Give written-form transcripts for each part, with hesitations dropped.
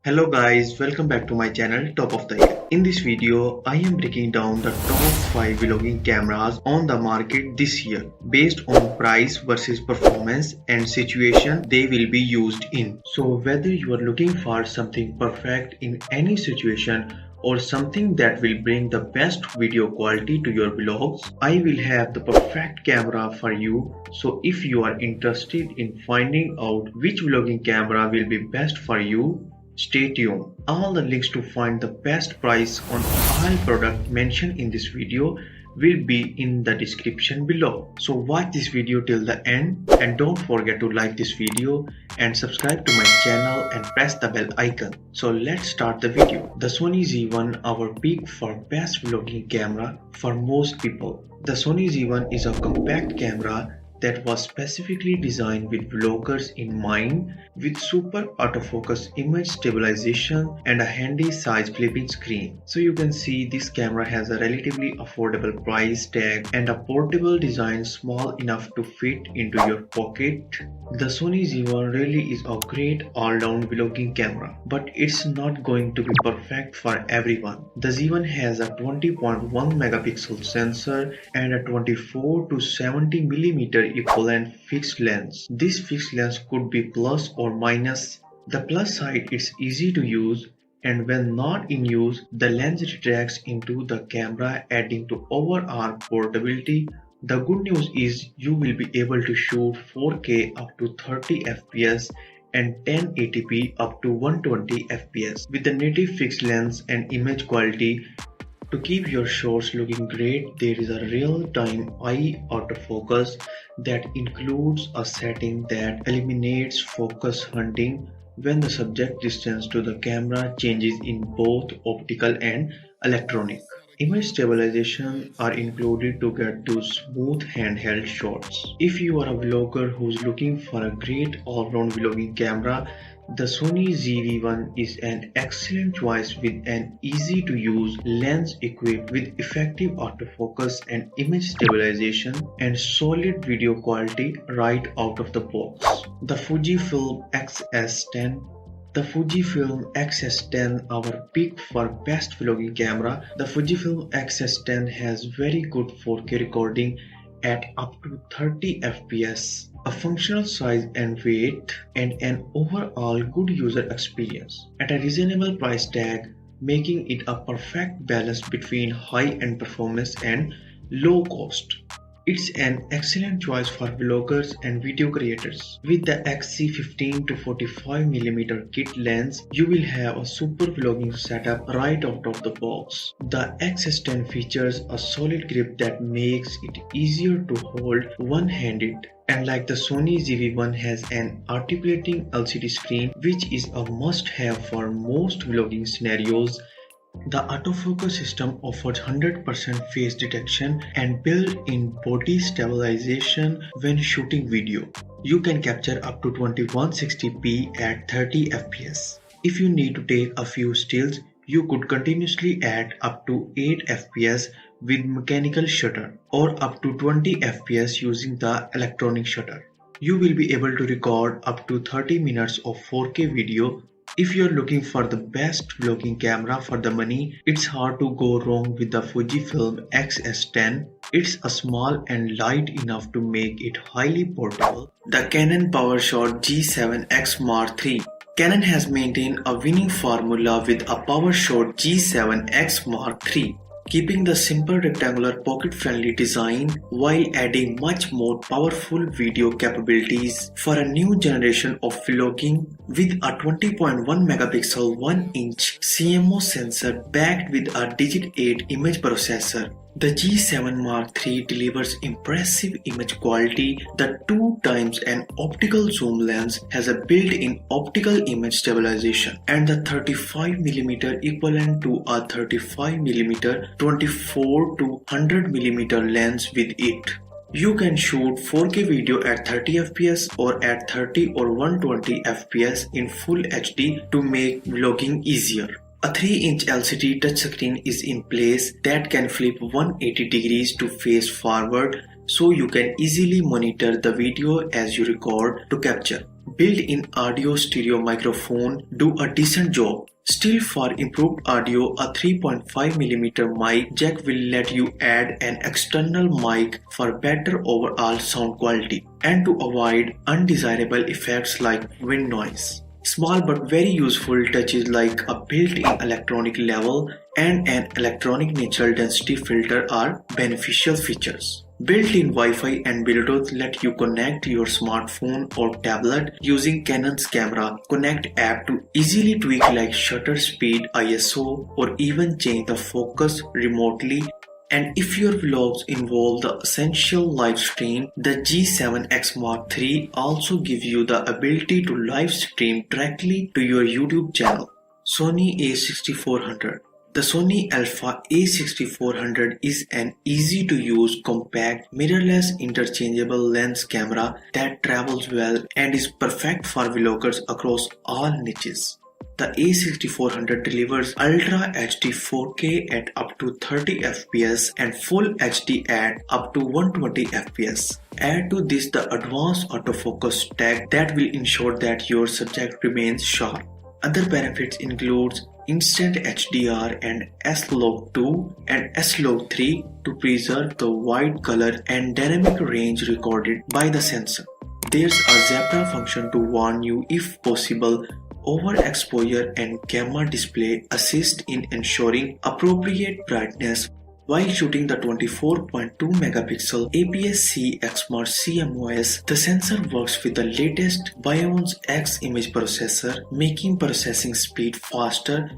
Hello guys, welcome back to my channel Top of the Year. In this video, I am breaking down the top 5 vlogging cameras on the market this year based on price versus performance and situation they will be used in. So whether you are looking for something perfect in any situation or something that will bring the best video quality to your vlogs, I will have the perfect camera for you. So if you are interested in finding out which vlogging camera will be best for you, stay tuned. All the links to find the best price on all product mentioned in this video will be in the description below. So watch this video till the end and don't forget to like this video and subscribe to my channel and press the bell icon. So let's start the video. The Sony Z1, our pick for best vlogging camera for most people. The Sony Z1 is a compact camera that was specifically designed with vloggers in mind, with super autofocus image stabilization and a handy size flipping screen. So you can see this camera has a relatively affordable price tag and a portable design small enough to fit into your pocket. The Sony Z1 really is a great all-round vlogging camera, but it's not going to be perfect for everyone. The Z1 has a 20.1 megapixel sensor and a 24 to 70 millimeter equivalent fixed lens. This fixed lens could be plus or minus. The plus side is easy to use, and when not in use, the lens retracts into the camera, adding to overall portability. The good news is you will be able to shoot 4K up to 30 fps and 1080p up to 120 fps with the native fixed lens and image quality. To keep your shots looking great, there is a real-time eye autofocus that includes a setting that eliminates focus hunting when the subject distance to the camera changes in both optical and electronic. Image stabilization are included to get those smooth handheld shots. If you are a vlogger who's looking for a great all-round vlogging camera, the Sony ZV-1 is an excellent choice with an easy-to-use lens equipped with effective autofocus and image stabilization and solid video quality right out of the box. The Fujifilm X-S10. The Fujifilm X-S10, our pick for best vlogging camera. The Fujifilm X-S10 has very good 4K recording at up to 30 fps, a functional size and weight, and an overall good user experience at a reasonable price tag, making it a perfect balance between high-end performance and low cost. It's an excellent choice for vloggers and video creators. With the XC15 to 45mm kit lens, you will have a super vlogging setup right out of the box. The XS10 features a solid grip that makes it easier to hold one-handed. And like the Sony ZV-1 has an articulating LCD screen, which is a must-have for most vlogging scenarios. The autofocus system offers 100% face detection and built-in body stabilization when shooting video. You can capture up to 2160p at 30 fps. If you need to take a few stills, you could continuously add up to 8 fps with mechanical shutter or up to 20 fps using the electronic shutter. You will be able to record up to 30 minutes of 4K video. If you're looking for the best vlogging camera for the money, it's hard to go wrong with the Fujifilm X-S10. It's a small and light enough to make it highly portable. The Canon PowerShot G7X Mark III. Canon has maintained a winning formula with a PowerShot G7X Mark III, keeping the simple rectangular pocket-friendly design while adding much more powerful video capabilities for a new generation of vlogging with a 20.1 megapixel 1-inch CMOS sensor backed with a Digit 8 image processor. The G7 Mark III delivers impressive image quality. The 2x an optical zoom lens has a built-in optical image stabilization, and the 35mm equivalent to a 35mm 24 to 100mm lens with it. You can shoot 4K video at 30 fps or at 30 or 120 fps in full HD to make vlogging easier. A 3-inch LCD touchscreen is in place that can flip 180 degrees to face forward, so you can easily monitor the video as you record to capture. Built-in audio stereo microphone do a decent job. Still, for improved audio, a 3.5mm mic jack will let you add an external mic for better overall sound quality and to avoid undesirable effects like wind noise. Small but very useful touches like a built-in electronic level and an electronic natural density filter are beneficial features. Built-in Wi-Fi and Bluetooth let you connect your smartphone or tablet using Canon's Camera Connect app to easily tweak like shutter speed, ISO, or even change the focus remotely. And if your vlogs involve the essential live stream, the G7X Mark III also gives you the ability to live stream directly to your YouTube channel. Sony a6400. The Sony Alpha a6400 is an easy-to-use, compact, mirrorless, interchangeable lens camera that travels well and is perfect for vloggers across all niches. The a6400 delivers Ultra HD 4K at up to 30 fps and Full HD at up to 120 fps. Add to this the advanced autofocus tech that will ensure that your subject remains sharp. Other benefits include Instant HDR and S-Log2 and S-Log3 to preserve the wide color and dynamic range recorded by the sensor. There's a zebra function to warn you if possible overexposure, and camera display assist in ensuring appropriate brightness while shooting the 24.2 megapixel APS-C XMR CMOS. The sensor works with the latest Bionz X image processor, making processing speed faster.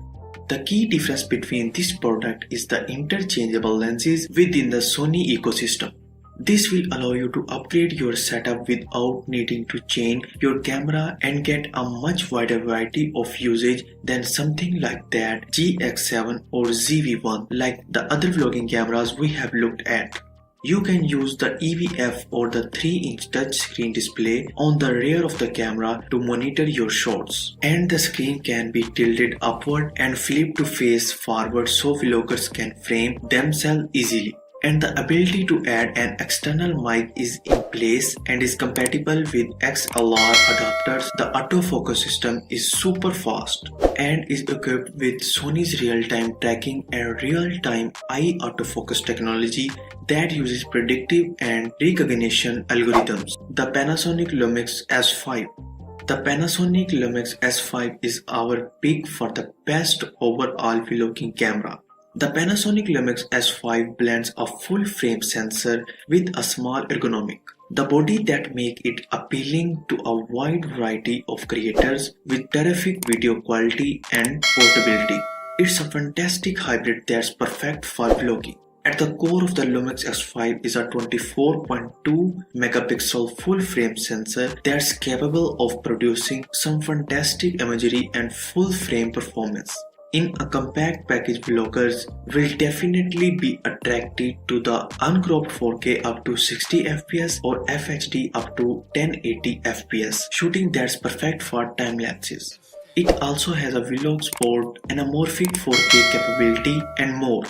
The key difference between this product is the interchangeable lenses within the Sony ecosystem. This will allow you to upgrade your setup without needing to change your camera and get a much wider variety of usage than something like that GX7 or ZV-1 like the other vlogging cameras we have looked at. You can use the EVF or the 3-inch touchscreen display on the rear of the camera to monitor your shots. And the screen can be tilted upward and flipped to face forward so vloggers can frame themselves easily. And the ability to add an external mic is in place and is compatible with XLR adapters. The autofocus system is super fast and is equipped with Sony's real-time tracking and real-time eye autofocus technology that uses predictive and recognition algorithms. The Panasonic LUMIX S5. The Panasonic LUMIX S5 is our pick for the best overall vlogging camera. The Panasonic LUMIX S5 blends a full-frame sensor with a small ergonomic. The body that makes it appealing to a wide variety of creators with terrific video quality and portability. It's a fantastic hybrid that's perfect for vlogging. At the core of the LUMIX S5 is a 24.2 megapixel full-frame sensor that's capable of producing some fantastic imagery and full-frame performance. In a compact package, vloggers will definitely be attracted to the uncropped 4K up to 60 fps or FHD up to 1080 fps shooting that's perfect for time lapses. It also has a vlog support, anamorphic 4K capability and more.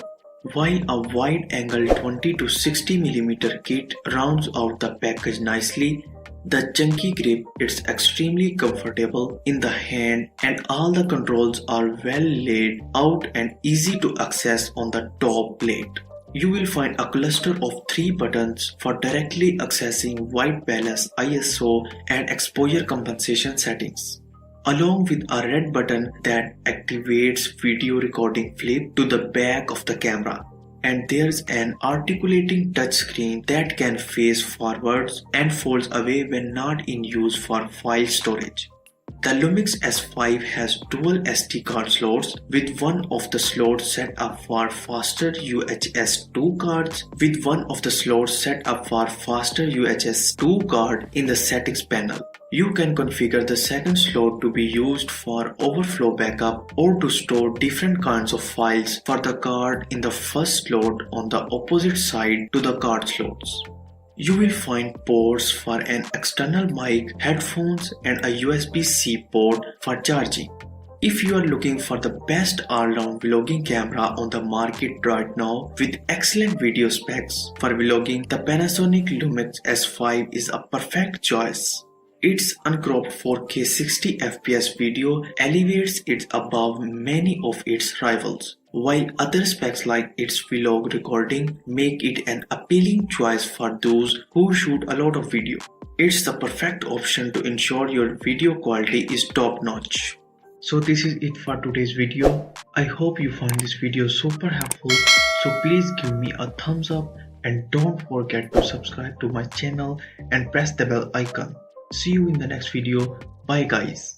While a wide-angle 20 to 60mm kit rounds out the package nicely, the chunky grip is extremely comfortable in the hand and all the controls are well laid out and easy to access on the top plate. You will find a cluster of 3 buttons for directly accessing white balance, ISO and exposure compensation settings, along with a red button that activates video recording flip to the back of the camera. And there's an articulating touchscreen that can face forwards and folds away when not in use for file storage. The LUMIX S5 has dual SD card slots, with one of the slots set up for faster UHS 2 cards, with one of the slots set up for faster UHS 2 card in the settings panel. You can configure the second slot to be used for overflow backup or to store different kinds of files for the card in the first slot on the opposite side to the card slots. You will find ports for an external mic, headphones and a USB-C port for charging. If you are looking for the best all-round vlogging camera on the market right now with excellent video specs for vlogging, the Panasonic LUMIX S5 is a perfect choice. Its uncropped 4K 60 FPS video elevates it above many of its rivals, while other specs like its vlog recording make it an appealing choice for those who shoot a lot of video. It's the perfect option to ensure your video quality is top notch. So this is it for today's video. I hope you found this video super helpful. So please give me a thumbs up and don't forget to subscribe to my channel and press the bell icon. See you in the next video. Bye guys.